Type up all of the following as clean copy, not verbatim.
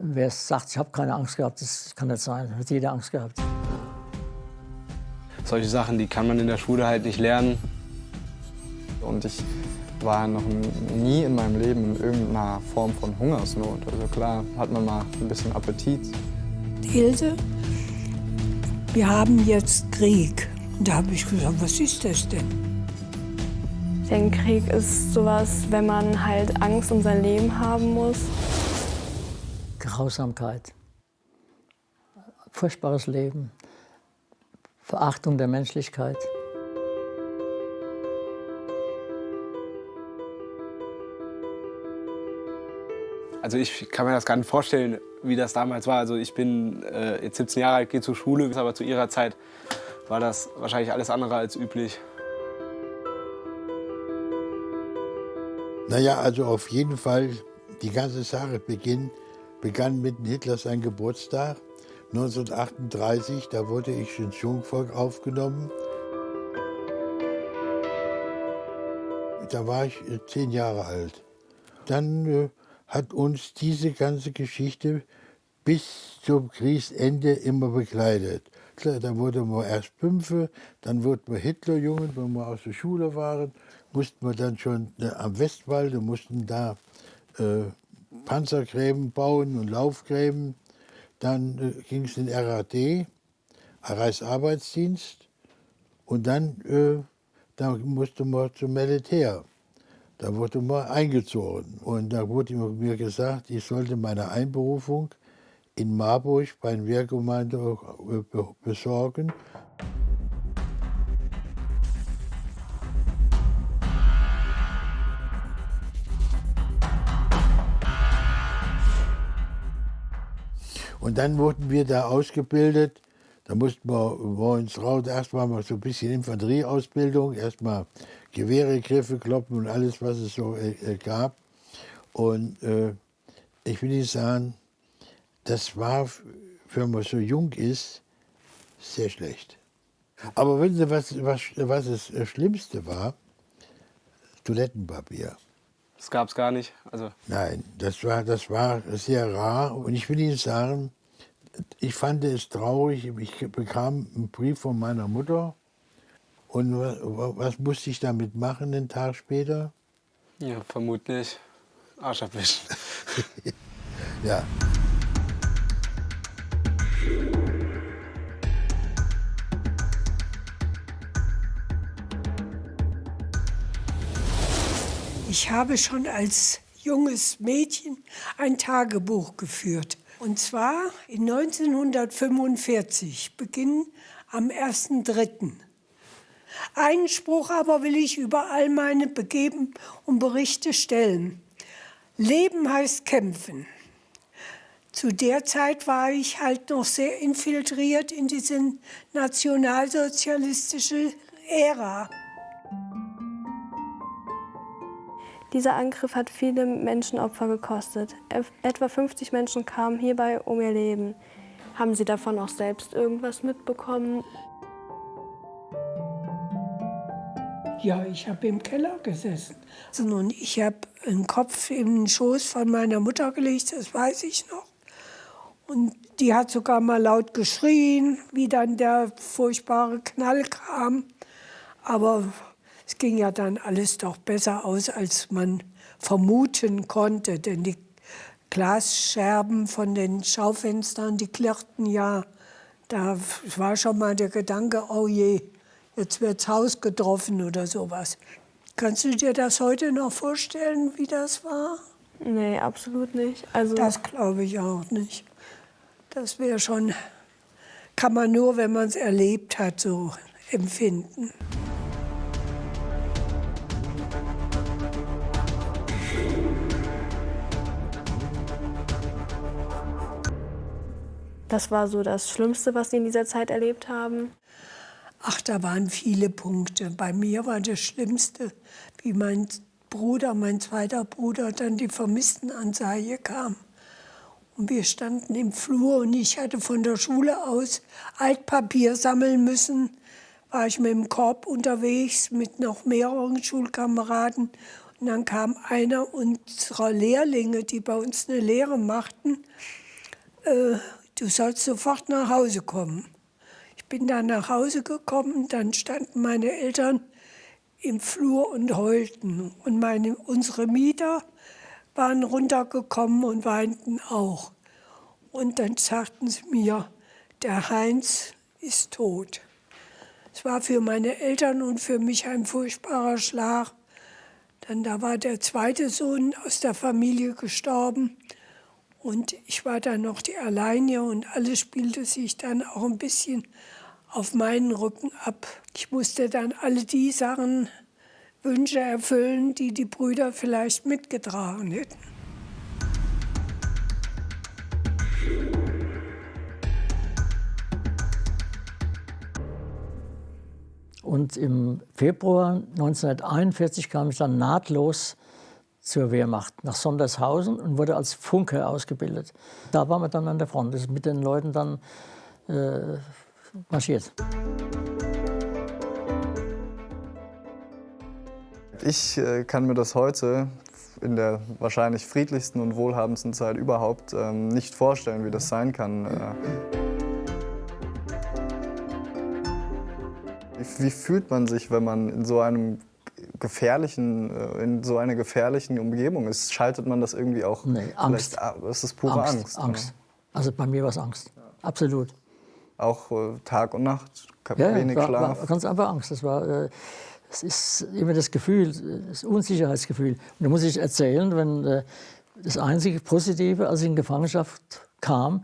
Wer sagt, ich habe keine Angst gehabt, das kann nicht sein. Hat jeder Angst gehabt. Solche Sachen, die kann man in der Schule halt nicht lernen. Und ich war noch nie in meinem Leben in irgendeiner Form von Hungersnot. Also klar hat man mal ein bisschen Appetit. Ilse, wir haben jetzt Krieg. Und da habe ich gesagt, was ist das denn? Ich denke, Krieg ist sowas, wenn man halt Angst um sein Leben haben muss. Grausamkeit, furchtbares Leben, Verachtung der Menschlichkeit. Also ich kann mir das gar nicht vorstellen, wie das damals war. Also ich bin jetzt 17 Jahre alt, gehe zur Schule, aber zu ihrer Zeit war das wahrscheinlich alles andere als üblich. Naja, also auf jeden Fall, die ganze Sache begann mit Hitler sein Geburtstag. 1938, da wurde ich ins Jungvolk aufgenommen. Da war ich 10 Jahre alt. Dann hat uns diese ganze Geschichte bis zum Kriegsende immer begleitet. Da wurde man erst Pümpfe, dann wurde man Hitlerjungen, wenn wir aus der Schule waren, mussten wir dann schon am Westwall, mussten da Panzergräben bauen und Laufgräben. Dann ging es in RAD, Reichsarbeitsdienst, und dann musste man zum Militär. Da wurde man eingezogen und da wurde mir gesagt, ich sollte meine Einberufung in Marburg bei der Wehrgemeinde besorgen. Und dann wurden wir da ausgebildet. Da mussten wir uns raus, erstmal mal so ein bisschen Infanterieausbildung, erstmal Gewehre, Griffe, kloppen und alles, was es so gab. Und ich will nicht sagen, das war, wenn man so jung ist, sehr schlecht. Aber wissen Sie, was das Schlimmste war? Toilettenpapier. Das gab es gar nicht. Also Nein, das war sehr rar. Und ich will Ihnen sagen, ich fand es traurig. Ich bekam einen Brief von meiner Mutter. Und was musste ich damit machen, einen Tag später? ja, vermutlich Arsch abwischen. Ja. Ich habe schon als junges Mädchen ein Tagebuch geführt. Und zwar in 1945, Beginn am 1.3. Einen Spruch aber will ich über all meine Begeben und Berichte stellen. Leben heißt kämpfen. Zu der Zeit war ich halt noch sehr infiltriert in diese nationalsozialistische Ära. Dieser Angriff hat viele Menschenopfer gekostet. Etwa 50 Menschen kamen hierbei um ihr Leben. Haben Sie davon auch selbst irgendwas mitbekommen? Ja, ich habe im Keller gesessen. Und ich habe einen Kopf in den Schoß von meiner Mutter gelegt, das weiß ich noch. Und die hat sogar mal laut geschrien, wie dann der furchtbare Knall kam. Aber es ging ja dann alles doch besser aus, als man vermuten konnte. Denn die Glasscherben von den Schaufenstern, die klirrten ja. Da war schon mal der Gedanke, oh je, jetzt wird's Haus getroffen oder sowas. Kannst du dir das heute noch vorstellen, wie das war? Nee, absolut nicht. Also Das glaube ich auch nicht. Das wäre schon, kann man nur, wenn man es erlebt hat, so empfinden. das war so das Schlimmste, was Sie in dieser Zeit erlebt haben. Ach, da waren viele Punkte. Bei mir war das Schlimmste, wie mein Bruder, mein zweiter Bruder, dann die Vermisstenanzeige kam. Und wir standen im Flur und ich hatte von der Schule aus Altpapier sammeln müssen. War ich mit dem Korb unterwegs mit noch mehreren Schulkameraden. Und dann kam einer unserer Lehrlinge, die bei uns eine Lehre machten, du sollst sofort nach Hause kommen. Ich bin dann nach Hause gekommen, dann standen meine Eltern im Flur und heulten. Und unsere Mieter waren runtergekommen und weinten auch. Und dann sagten sie mir, der Heinz ist tot. Es war für meine Eltern und für mich ein furchtbarer Schlag. Dann da war der zweite Sohn aus der Familie gestorben. Und ich war dann noch die Alleine und alles spielte sich dann auch ein bisschen auf meinen Rücken ab. Ich musste dann alle die Sachen, Wünsche erfüllen, die die Brüder vielleicht mitgetragen hätten. Und im Februar 1941 kam ich dann nahtlos zur Wehrmacht nach Sondershausen und wurde als Funker ausgebildet. Da waren wir dann an der Front, ist mit den Leuten dann marschiert. Ich kann mir das heute in der wahrscheinlich friedlichsten und wohlhabendsten Zeit überhaupt nicht vorstellen, wie das sein kann. Wie fühlt man sich, wenn man in so einer gefährlichen Umgebung ist? Schaltet man das irgendwie auch? Nee, Angst. Es ist pure Angst. Angst. Also bei mir war es Angst, absolut. Auch Tag und Nacht, Ja, wenig Schlaf? War ganz einfach Angst. Das ist immer das Gefühl, das Unsicherheitsgefühl. Und da muss ich erzählen, wenn das einzige Positive, als ich in Gefangenschaft kam,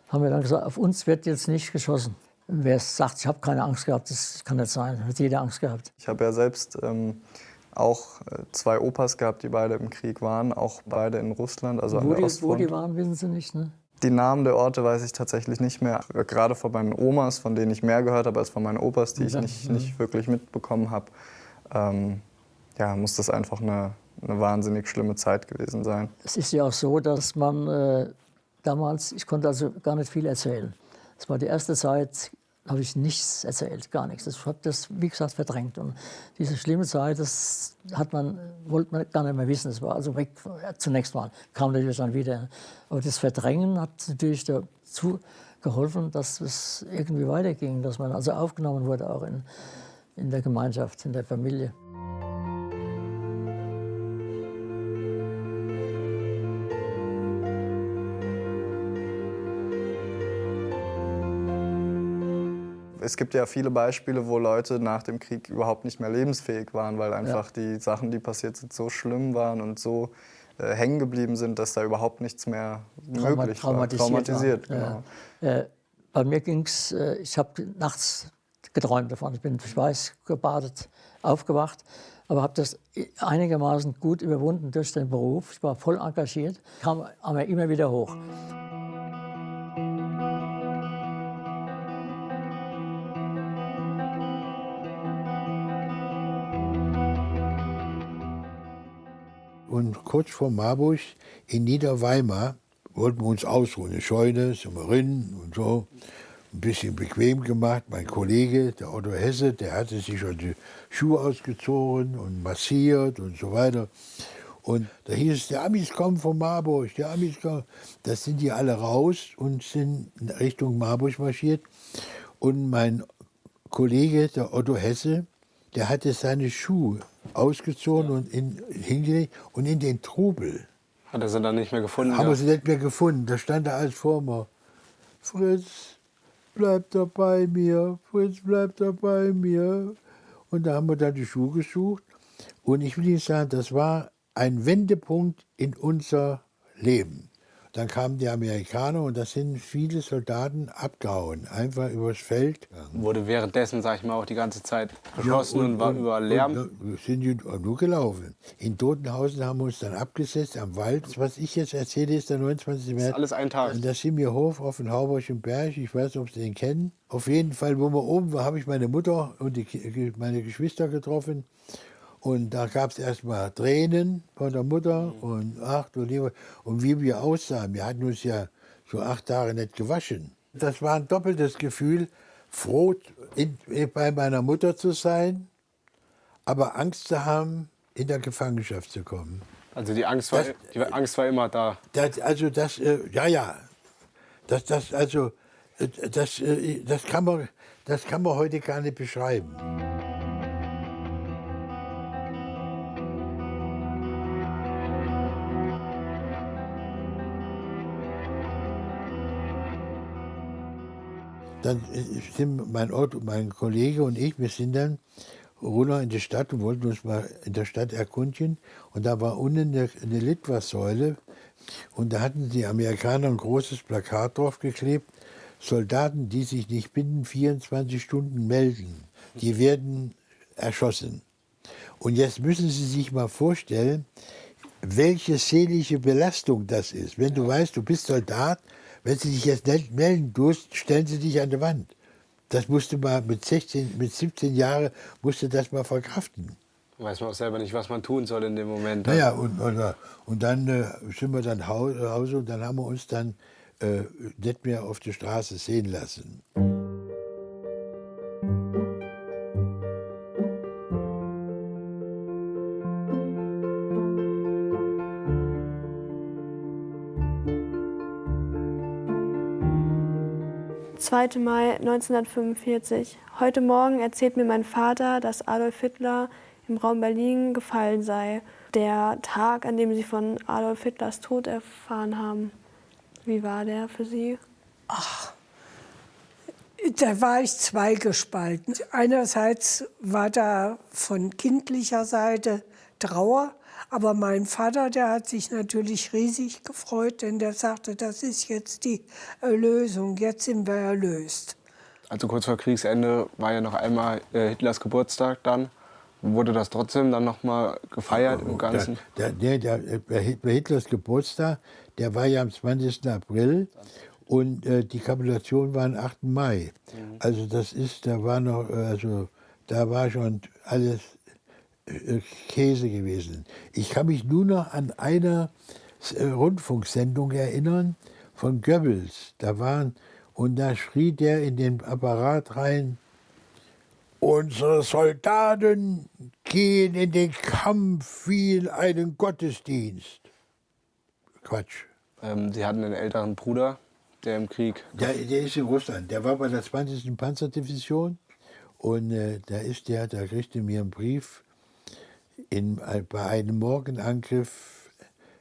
haben wir dann gesagt, auf uns wird jetzt nicht geschossen. Wer sagt, ich habe keine Angst gehabt, das kann nicht sein. Hat jeder Angst gehabt. Ich habe ja selbst auch zwei Opas gehabt, die beide im Krieg waren, auch beide in Russland, also an der Ostfront. Wo die waren, wissen Sie nicht, ne? Die Namen der Orte weiß ich tatsächlich nicht mehr. Gerade von meinen Omas, von denen ich mehr gehört habe als von meinen Opas, die ich nicht wirklich mitbekommen habe, muss das einfach eine wahnsinnig schlimme Zeit gewesen sein. Es ist ja auch so, dass man damals, ich konnte also gar nicht viel erzählen. Es war die erste Zeit, habe ich nichts erzählt, gar nichts. Ich habe das, wie gesagt, verdrängt. Und diese schlimme Zeit, das wollte man gar nicht mehr wissen. Es war also weg, zunächst mal, kam natürlich dann wieder. Aber das Verdrängen hat natürlich dazu geholfen, dass es irgendwie weiterging, dass man also aufgenommen wurde, auch in der Gemeinschaft, in der Familie. Es gibt ja viele Beispiele, wo Leute nach dem Krieg überhaupt nicht mehr lebensfähig waren, weil einfach die Sachen, die passiert sind, so schlimm waren und so hängen geblieben sind, dass da überhaupt nichts mehr möglich war. Traumatisiert, genau. Bei mir ging's, ich habe nachts geträumt davon. Ich bin schweiß gebadet, aufgewacht, aber habe das einigermaßen gut überwunden durch den Beruf. Ich war voll engagiert, kam aber immer wieder hoch. Und kurz vor Marburg in Niederweimar wollten wir uns ausruhen. Eine Scheune, sind wir rein und so. Ein bisschen bequem gemacht. Mein Kollege, der Otto Hesse, der hatte sich schon die Schuhe ausgezogen und massiert und so weiter. Und da hieß es, die Amis kommen von Marburg, die Amis kommen. Da sind die alle raus und sind in Richtung Marburg marschiert. Und mein Kollege, der Otto Hesse, der hatte seine Schuhe ausgezogen und hingelegt und in den Trubel. Hat er sie dann nicht mehr gefunden? Haben wir sie nicht mehr gefunden. Da stand er alles vor mir. Fritz, bleib doch bei mir. Fritz, bleib doch bei mir. Und da haben wir dann die Schuhe gesucht. Und ich will Ihnen sagen, das war ein Wendepunkt in unser Leben. Dann kamen die Amerikaner und da sind viele Soldaten abgehauen, einfach übers Feld. Wurde währenddessen, sag ich mal, auch die ganze Zeit geschossen und war überall Lärm. Und sind die nur gelaufen. In Totenhausen haben wir uns dann abgesetzt am Wald. Das, was ich jetzt erzähle, ist der 29. März. Das ist alles ein Tag. Und das sind wir Hof auf den Hauberschen Berg. Ich weiß nicht, ob Sie den kennen. Auf jeden Fall, wo wir oben waren, habe ich meine Mutter und meine Geschwister getroffen. Und da gab es erstmal Tränen von der Mutter und ach du Lieber. Und wie wir aussahen, wir hatten uns ja so 8 Tage nicht gewaschen. Das war ein doppeltes Gefühl, froh bei meiner Mutter zu sein, aber Angst zu haben, in der Gefangenschaft zu kommen. Also die Angst war immer da. Also, das kann man heute gar nicht beschreiben. Dann sind mein Kollege und ich, wir sind dann runter in die Stadt und wollten uns mal in der Stadt erkundigen. Und da war unten eine Litfaßsäule und da hatten die Amerikaner ein großes Plakat draufgeklebt: Soldaten, die sich nicht binnen 24 Stunden melden, die werden erschossen. Und jetzt müssen Sie sich mal vorstellen, welche seelische Belastung das ist. Wenn du weißt, du bist Soldat, wenn sie dich jetzt nicht melden tust, stellen sie dich an die Wand. Das musst du mal mit 17 Jahren musst du das mal verkraften. Weiß man auch selber nicht, was man tun soll in dem Moment. Naja, und dann sind wir dann Hause und dann haben wir uns dann nicht mehr auf der Straße sehen lassen. (2. Mai 1945). Heute Morgen erzählt mir mein Vater, dass Adolf Hitler im Raum Berlin gefallen sei. Der Tag, an dem Sie von Adolf Hitlers Tod erfahren haben, wie war der für Sie? Da war ich zweigespalten. Einerseits war da von kindlicher Seite Trauer, aber mein Vater, der hat sich natürlich riesig gefreut, denn der sagte, das ist jetzt die Erlösung, jetzt sind wir erlöst. Also kurz vor Kriegsende war ja noch einmal Hitlers Geburtstag dann. Wurde das trotzdem dann noch mal gefeiert im Ganzen? Bei Hitlers Geburtstag, der war ja am 20. April und die Kapitulation war am 8. Mai. Also da war schon alles Käse gewesen. Ich kann mich nur noch an eine Rundfunksendung erinnern von Goebbels. Und da schrie der in den Apparat rein: Unsere Soldaten gehen in den Kampf wie in einen Gottesdienst. Quatsch. Sie hatten einen älteren Bruder, der im Krieg... Der ist in Russland. Der war bei der 20. Panzerdivision. Und da kriegte mir einen Brief. Bei einem Morgenangriff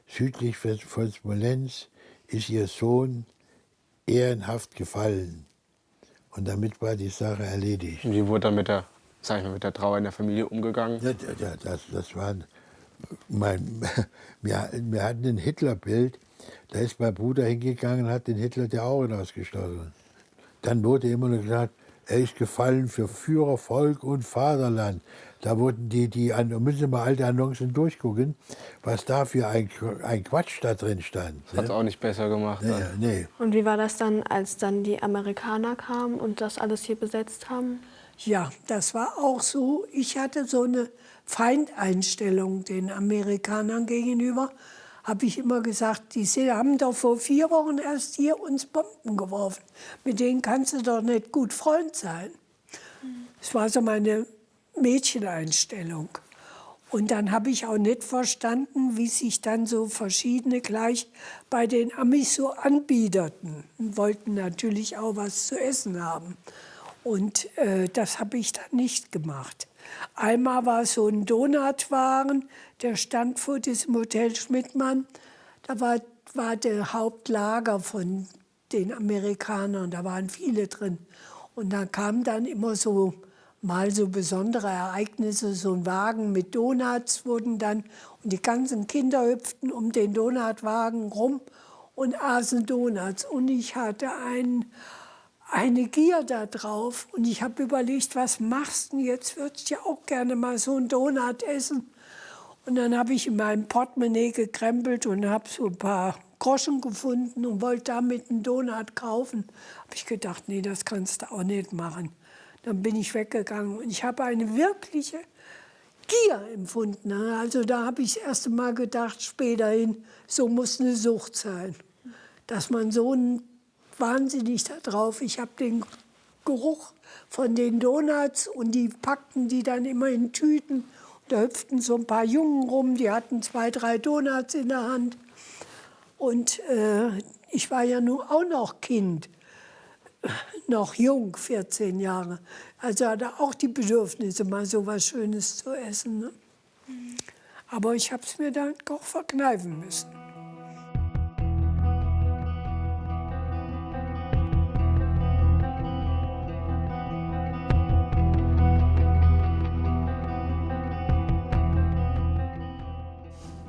südlich von Smolensk ist ihr Sohn ehrenhaft gefallen. Und damit war die Sache erledigt. Wie wurde dann mit der Trauer in der Familie umgegangen? Das war wir hatten ein Hitlerbild. Da ist mein Bruder hingegangen und hat den Hitler die Augen ausgestochen. Dann wurde immer nur gesagt, er ist gefallen für Führer, Volk und Vaterland. Da wurden müssen Sie mal alte Annoncen durchgucken, was da für ein Quatsch da drin stand. Hat es auch nicht besser gemacht. Nee. Und wie war das dann, als dann die Amerikaner kamen und das alles hier besetzt haben? Ja, das war auch so. Ich hatte so eine Feindeinstellung den Amerikanern gegenüber. Habe ich immer gesagt, die haben doch vor 4 Wochen erst hier uns Bomben geworfen. Mit denen kannst du doch nicht gut Freund sein. Das war so meine Mädcheneinstellung. Und dann habe ich auch nicht verstanden, wie sich dann so verschiedene gleich bei den Amis so anbiederten. Und wollten natürlich auch was zu essen haben. Und das habe ich dann nicht gemacht. Einmal war so ein Donutwagen, der stand vor diesem Hotel Schmidtmann. Da war der Hauptlager von den Amerikanern, da waren viele drin. Und da kamen dann immer mal so besondere Ereignisse, so ein Wagen mit Donuts wurden dann, und die ganzen Kinder hüpften um den Donutwagen rum und aßen Donuts. Und ich hatte eine Gier da drauf. Und ich habe überlegt, was machst du denn jetzt? Würdest du ja auch gerne mal so einen Donut essen. Und dann habe ich in meinem Portemonnaie gekrempelt und habe so ein paar Groschen gefunden und wollte damit einen Donut kaufen. Habe ich gedacht, nee, das kannst du auch nicht machen. Dann bin ich weggegangen und ich habe eine wirkliche Gier empfunden. Also da habe ich das erste Mal gedacht, späterhin, so muss eine Sucht sein. Dass man so wahnsinnig da drauf. Ich habe den Geruch von den Donuts und die packten die dann immer in Tüten. Und da hüpften so ein paar Jungen rum, die hatten 2, 3 Donuts in der Hand. Und Ich war ja nun auch noch Kind, noch jung, 14 Jahre. Also hatte auch die Bedürfnisse, mal so was Schönes zu essen. Ne? Aber ich habe es mir dann auch verkneifen müssen.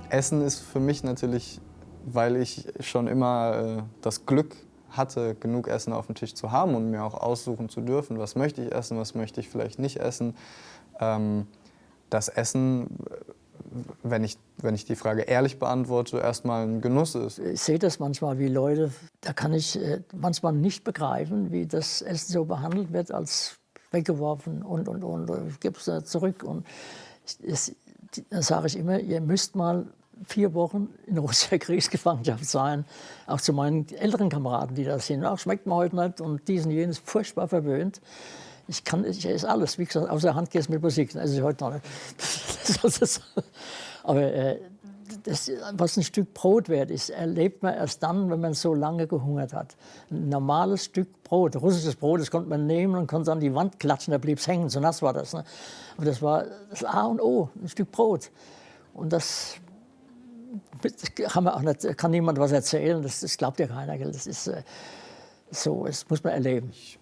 Essen ist für mich natürlich, weil ich schon immer das Glück hatte, genug Essen auf dem Tisch zu haben und mir auch aussuchen zu dürfen, was möchte ich essen, was möchte ich vielleicht nicht essen. Das Essen, wenn ich die Frage ehrlich beantworte, erstmal ein Genuss ist. Ich sehe das manchmal, wie Leute, da kann ich manchmal nicht begreifen, wie das Essen so behandelt wird, als weggeworfen und ich gebe es zurück. Und da sage ich immer, ihr müsst mal 4 Wochen in russischer Kriegsgefangenschaft sein. Auch zu meinen älteren Kameraden, die da sind. Auch schmeckt mir heute nicht und dies und jenes, furchtbar verwöhnt. Ich esse alles, wie gesagt, außer Handkäse mit Musik. Das esse ich heute noch nicht. Aber was ein Stück Brot wert ist, erlebt man erst dann, wenn man so lange gehungert hat. Ein normales Stück Brot, russisches Brot, das konnte man nehmen und konnte an die Wand klatschen, da blieb es hängen, so nass war das. Ne? Aber das war das A und O, ein Stück Brot. Und das kann niemand was erzählen, das glaubt ja keiner. Das ist so, das muss man erleben. Ich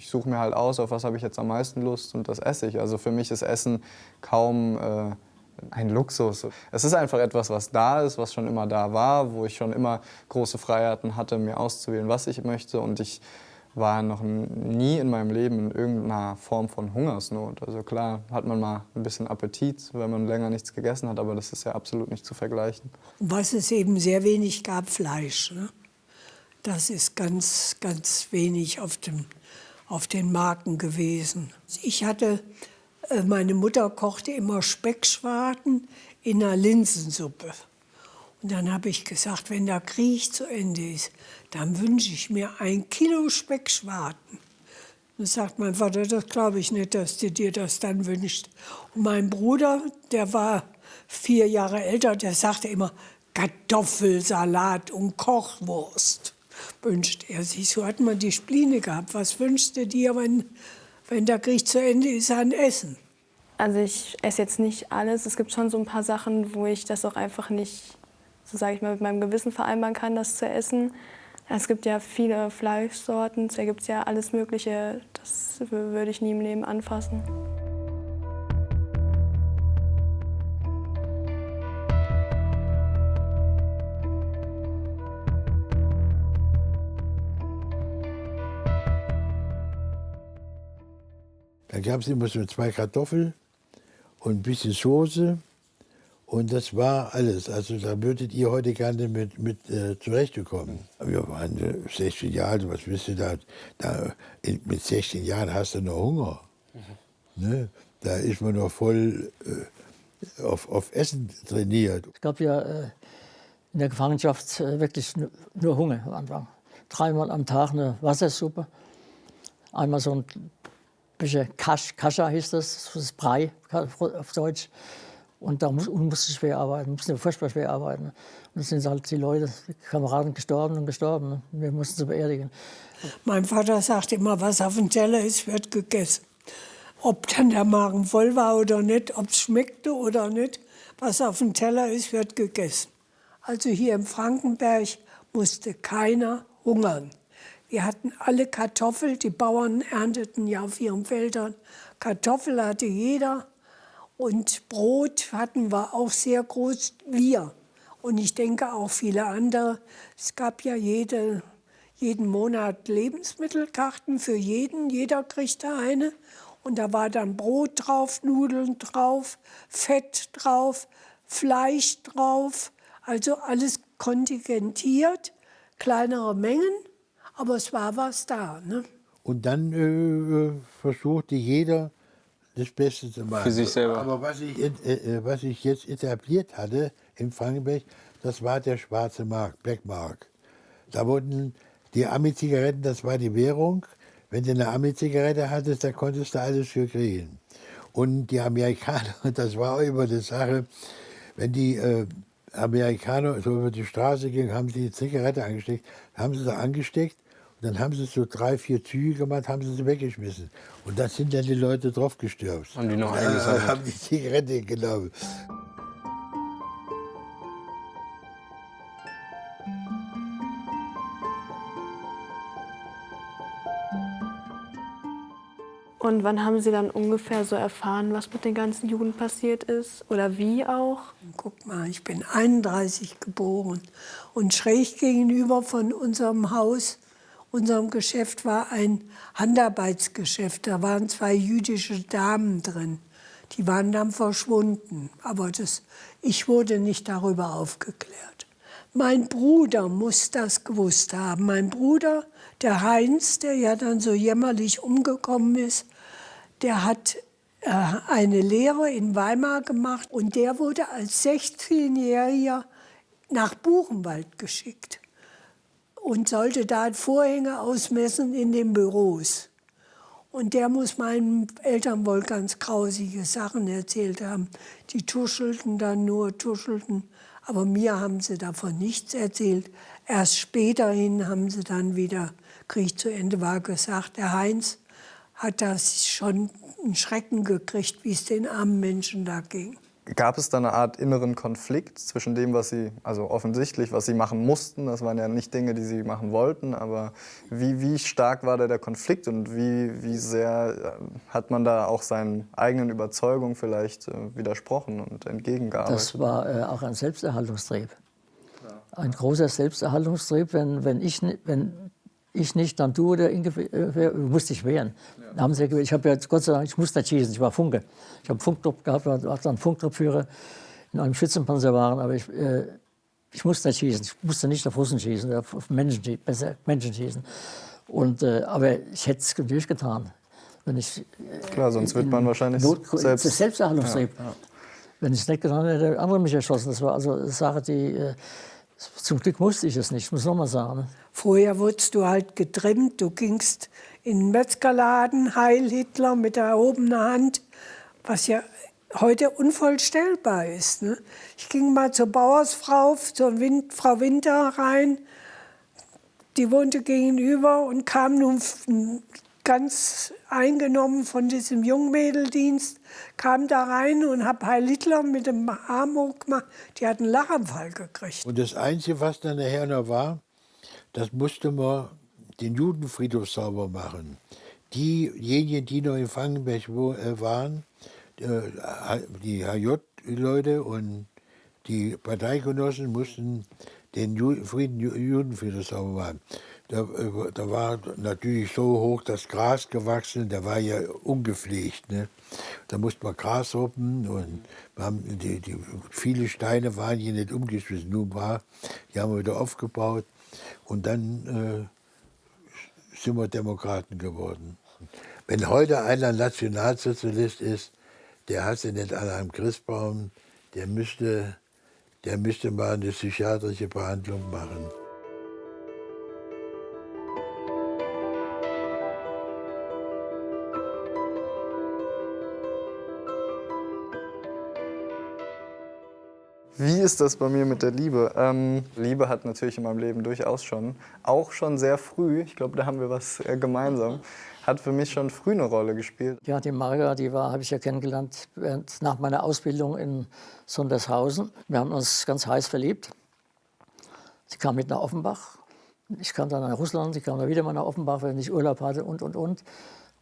suche mir halt aus, auf was habe ich jetzt am meisten Lust und das esse ich. Also für mich ist Essen kaum ein Luxus. Es ist einfach etwas, was da ist, was schon immer da war, wo ich schon immer große Freiheiten hatte, mir auszuwählen, was ich möchte. Und ich war noch nie in meinem Leben in irgendeiner Form von Hungersnot. Also klar hat man mal ein bisschen Appetit, wenn man länger nichts gegessen hat, aber das ist ja absolut nicht zu vergleichen. Was es eben sehr wenig gab, Fleisch. Ne? Das ist ganz, ganz wenig auf den Marken gewesen. Meine Mutter kochte immer Speckschwarten in einer Linsensuppe. Und dann habe ich gesagt, wenn der Krieg zu Ende ist, dann wünsche ich mir 1 Kilo Speckschwarten. Dann sagt mein Vater, das glaube ich nicht, dass du dir das dann wünschst. Und mein Bruder, der war 4 Jahre älter, der sagte immer, Kartoffelsalat und Kochwurst wünscht er sich. So hat man die Spline gehabt. Was wünschst du dir, wenn der Krieg zu Ende ist, an Essen? Also ich esse jetzt nicht alles. Es gibt schon so ein paar Sachen, wo ich das auch einfach nicht, so sage ich mal, mit meinem Gewissen vereinbaren kann, das zu essen. Es gibt ja viele Fleischsorten, da gibt es ja alles Mögliche. Das würde ich nie im Leben anfassen. Da gab es immer so 2 Kartoffeln und ein bisschen Soße. Und das war alles. Also da würdet ihr heute gerne mit zurechtkommen. Wir waren 16 Jahre alt, was wisst ihr mit 16 Jahren hast du noch Hunger. Ne? Da ist man noch voll auf Essen trainiert. Es gab ja in der Gefangenschaft wirklich nur Hunger am Anfang. 3-mal am Tag eine Wassersuppe, einmal so ein bisschen Kascha hieß das ist Brei auf Deutsch. Und da musste ich schwer arbeiten, musste furchtbar schwer arbeiten. Und dann sind halt die Leute, die Kameraden gestorben. Ne? Wir mussten sie beerdigen. Mein Vater sagte immer, was auf dem Teller ist, wird gegessen. Ob dann der Magen voll war oder nicht, ob es schmeckte oder nicht, was auf dem Teller ist, wird gegessen. Also hier im Frankenberg musste keiner hungern. Wir hatten alle Kartoffeln, die Bauern ernteten ja auf ihren Feldern. Kartoffel hatte jeder. Und Brot hatten wir auch sehr groß, wir. Und ich denke auch viele andere. Es gab ja jeden Monat Lebensmittelkarten für jeden. Jeder kriegte eine. Und da war dann Brot drauf, Nudeln drauf, Fett drauf, Fleisch drauf. Also alles kontingentiert, kleinere Mengen. Aber es war was da. Ne? Und dann versuchte jeder, das Beste zu machen. Für sich selber. Aber was ich jetzt etabliert hatte in Frankenberg, das war der schwarze Markt, Black Market. Da wurden die Ami-Zigaretten, das war die Währung. Wenn du eine Ami-Zigarette hattest, da konntest du alles für kriegen. Und die Amerikaner, das war auch immer die Sache, wenn die Amerikaner so über die Straße gingen, haben sie die Zigarette angesteckt, haben sie da angesteckt und dann haben sie so 3, 4 Züge gemacht, haben sie weggeschmissen. Und da sind dann die Leute drauf gestürzt. Haben die noch eingesammelt? Haben die Zigarette genommen. Und wann haben Sie dann ungefähr so erfahren, was mit den ganzen Juden passiert ist? Oder wie auch? Guck mal, ich bin 31 geboren und schräg gegenüber von unserem Haus, unserem Geschäft, war ein Handarbeitsgeschäft. Da waren 2 jüdische Damen drin. Die waren dann verschwunden, aber ich wurde nicht darüber aufgeklärt. Mein Bruder muss das gewusst haben. Mein Bruder, der Heinz, der ja dann so jämmerlich umgekommen ist, der hat eine Lehre in Weimar gemacht und der wurde als 16-Jähriger nach Buchenwald geschickt und sollte da Vorhänge ausmessen in den Büros. Und der muss meinen Eltern wohl ganz grausige Sachen erzählt haben. Die tuschelten dann nur, aber mir haben sie davon nichts erzählt. Erst späterhin haben sie dann wieder, Krieg zu Ende war, gesagt, der Heinz hat das schon einen Schrecken gekriegt, wie es den armen Menschen da ging. Gab es da eine Art inneren Konflikt zwischen dem, was Sie, also offensichtlich, was Sie machen mussten, das waren ja nicht Dinge, die Sie machen wollten, aber wie stark war da der Konflikt und wie sehr hat man da auch seinen eigenen Überzeugungen vielleicht widersprochen und entgegengearbeitet? Das war auch ein Selbsterhaltungstrieb. Ein großer Selbsterhaltungstrieb, wenn ich nicht, dann du oder Inge, musste ich wehren. Ja. Haben sie, ich habe ja Gott sei Dank, ich musste nicht schießen, ich war Funke. Ich habe einen Funktrupp gehabt, war dann Funktruppführer in einem Schützenpanzer waren, aber ich musste nicht schießen, ich musste nicht auf Russen schießen, auf Menschen schießen. Aber ich hätte es natürlich getan. Wenn ich, klar, sonst wird man wahrscheinlich selbst... Das Selbsterhaltungstrieb. Ja. Wenn ich es nicht getan hätte, hätte andere mich erschossen. Das war also eine Sache, die... Zum Glück musste ich es nicht, ich muss noch mal sagen. Vorher wurdest du halt getrimmt, du gingst in den Metzgerladen, Heil Hitler mit erhobener Hand, was ja heute unvorstellbar ist. Ne? Ich ging mal zur Bauersfrau, zur Frau Winter rein, die wohnte gegenüber und kam nun ganz eingenommen von diesem Jungmädeldienst, kam da rein und hab Heil Hitler mit dem Arm hochgemacht. Die hat einen Lachanfall gekriegt. Und das Einzige, was dann nachher noch war, das musste man den Judenfriedhof sauber machen. Diejenigen, die noch in Frankenberg waren, die HJ-Leute und die Parteigenossen mussten den Judenfriedhof sauber machen. Da war natürlich so hoch das Gras gewachsen, der war ja ungepflegt. Ne? Da musste man Gras ruppen und viele Steine waren hier nicht umgeschmissen, die haben wir wieder aufgebaut und dann sind wir Demokraten geworden. Wenn heute einer Nationalsozialist ist, der hat sie nicht alle am Christbaum, der müsste mal eine psychiatrische Behandlung machen. Wie ist das bei mir mit der Liebe? Liebe hat natürlich in meinem Leben durchaus auch schon sehr früh, ich glaube, da haben wir was gemeinsam, hat für mich schon früh eine Rolle gespielt. Ja, die Marga, habe ich ja kennengelernt nach meiner Ausbildung in Sondershausen. Wir haben uns ganz heiß verliebt. Sie kam mit nach Offenbach. Ich kam dann nach Russland, sie kam dann wieder mal nach Offenbach, wenn ich Urlaub hatte und.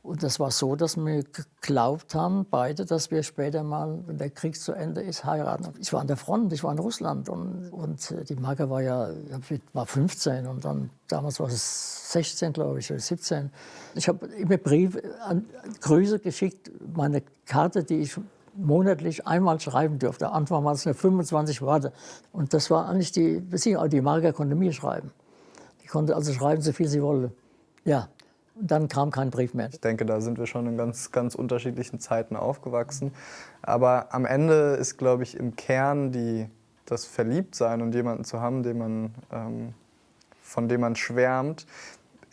Und das war so, dass wir geglaubt haben, beide, dass wir später mal, wenn der Krieg zu Ende ist, heiraten. Ich war an der Front, ich war in Russland und die Marga war 15 und dann damals war es 16, glaube ich, oder 17. Ich habe immer Grüße geschickt, meine Karte, die ich monatlich einmal schreiben durfte. Anfang waren es nur 25 Worte. Und das war eigentlich die Beziehung. Aber die Marga konnte mir schreiben. Die konnte also schreiben, so viel sie wollte. Ja. Und dann kam kein Brief mehr. Ich denke, da sind wir schon in ganz, ganz unterschiedlichen Zeiten aufgewachsen. Aber am Ende ist, glaube ich, im Kern das Verliebtsein und jemanden zu haben, von dem man schwärmt.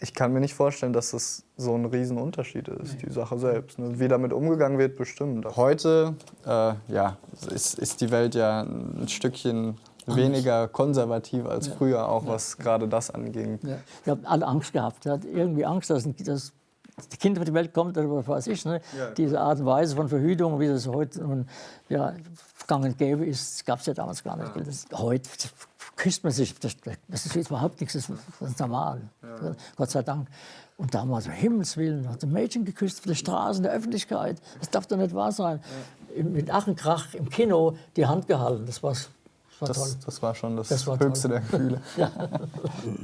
Ich kann mir nicht vorstellen, dass das so ein Riesenunterschied ist, die Sache selbst. Ne? Wie damit umgegangen wird, bestimmt. Heute ist die Welt ja ein Stückchen weniger konservativ als früher, auch was gerade das anging. Ja. Wir haben alle Angst gehabt. Wir hatten irgendwie Angst, dass die Kinder auf die Welt kommt oder was weiß ich. Ne? Ja. Diese Art und Weise von Verhütung, wie das heute nun, ja, gang und gäbe ist, gab es ja damals gar nicht. Heute küsst man sich, das ist überhaupt nichts, das ist normal. Ja. Gott sei Dank. Und damals, um Himmels Willen, hat ein Mädchen geküsst auf der Straße, in der Öffentlichkeit. Das darf doch nicht wahr sein. Ja. Mit Ach und Krach im Kino die Hand gehalten, das war toll. Das war schon das war Höchste toll. der Gefühle. Ja.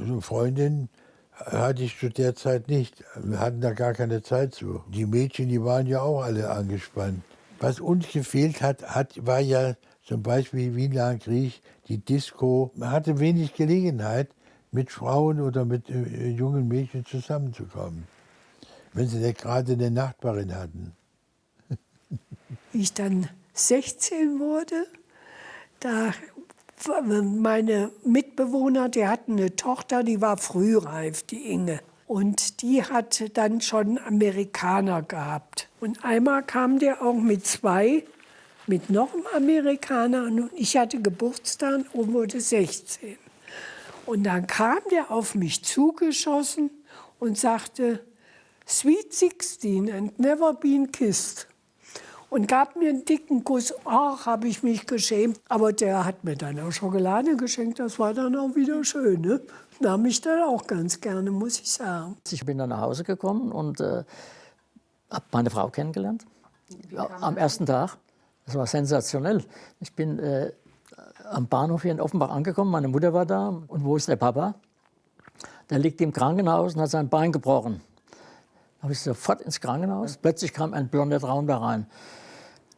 Eine Freundin hatte ich zu der Zeit nicht. Wir hatten da gar keine Zeit zu. Die Mädchen, die waren ja auch alle angespannt. Was uns gefehlt hat, war ja zum Beispiel wie Wiener Krieg, die Disco. Man hatte wenig Gelegenheit, mit Frauen oder mit jungen Mädchen zusammenzukommen, wenn sie nicht gerade eine Nachbarin hatten. Wie ich dann 16 wurde, da meine Mitbewohner, die hatten eine Tochter, die war frühreif, die Inge. Und die hat dann schon Amerikaner gehabt. Und einmal kam der auch mit noch einem Amerikaner. Und ich hatte Geburtstag und wurde 16. Und dann kam der auf mich zugeschossen und sagte, Sweet 16 and never been kissed. Und gab mir einen dicken Kuss. Ach, habe ich mich geschämt. Aber der hat mir dann auch Schokolade geschenkt. Das war dann auch wieder schön. Ne? Nahm ich dann auch ganz gerne, muss ich sagen. Ich bin dann nach Hause gekommen und habe meine Frau kennengelernt. Ja, am ersten Tag. Das war sensationell. Ich bin am Bahnhof hier in Offenbach angekommen. Meine Mutter war da. Und wo ist der Papa? Der liegt im Krankenhaus und hat sein Bein gebrochen. Da habe ich sofort ins Krankenhaus. Plötzlich kam ein blonder Traum da rein.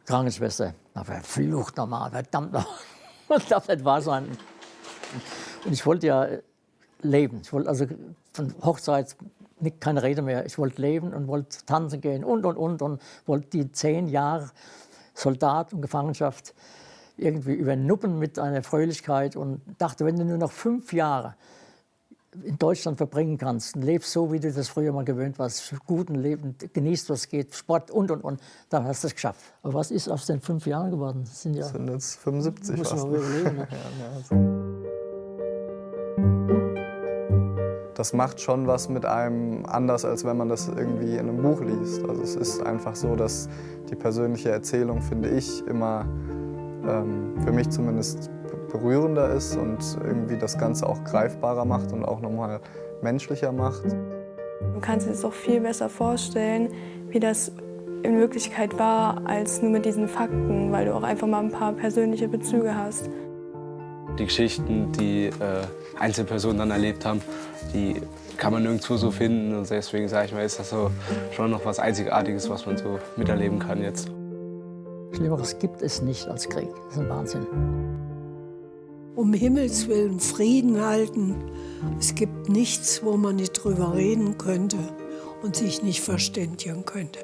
Krankenschwester. Na, verflucht nochmal, verdammt nochmal. Das darf nicht wahr sein. Und ich wollte ja leben. Ich wollte also von Hochzeit keine Rede mehr. Ich wollte leben und wollte tanzen gehen und wollte die 10 Jahre Soldat und Gefangenschaft irgendwie übernuppen mit einer Fröhlichkeit und dachte, wenn du nur noch 5 Jahre in Deutschland verbringen kannst und lebst so, wie du das früher mal gewöhnt warst, guten Leben, genießt, was geht, Sport und, dann hast du es geschafft. Aber was ist aus den 5 Jahren geworden? Das sind jetzt 75 muss fast. man überlegen, ne? Das macht schon was mit einem anders, als wenn man das irgendwie in einem Buch liest. Also es ist einfach so, dass die persönliche Erzählung, finde ich, immer für mich zumindest berührender ist und irgendwie das Ganze auch greifbarer macht und auch nochmal menschlicher macht. Du kannst dir das auch viel besser vorstellen, wie das in Wirklichkeit war, als nur mit diesen Fakten, weil du auch einfach mal ein paar persönliche Bezüge hast. Die Geschichten, die Einzelpersonen dann erlebt haben, die kann man nirgendwo so finden. Und deswegen sage ich mal, ist das so schon noch was Einzigartiges, was man so miterleben kann jetzt. Schlimmeres gibt es nicht als Krieg. Das ist ein Wahnsinn. Um Himmels Willen Frieden halten. Es gibt nichts, wo man nicht drüber reden könnte und sich nicht verständigen könnte.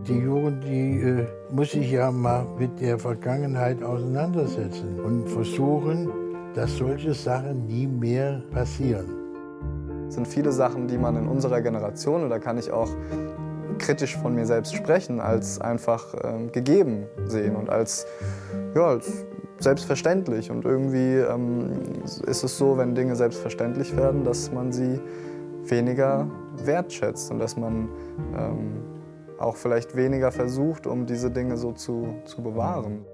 Die Jugend, die muss sich ja mal mit der Vergangenheit auseinandersetzen und versuchen, dass solche Sachen nie mehr passieren. Es sind viele Sachen, die man in unserer Generation, und da kann ich auch kritisch von mir selbst sprechen, als einfach gegeben sehen und als selbstverständlich. Und irgendwie ist es so, wenn Dinge selbstverständlich werden, dass man sie weniger wertschätzt und dass man auch vielleicht weniger versucht, um diese Dinge so zu bewahren.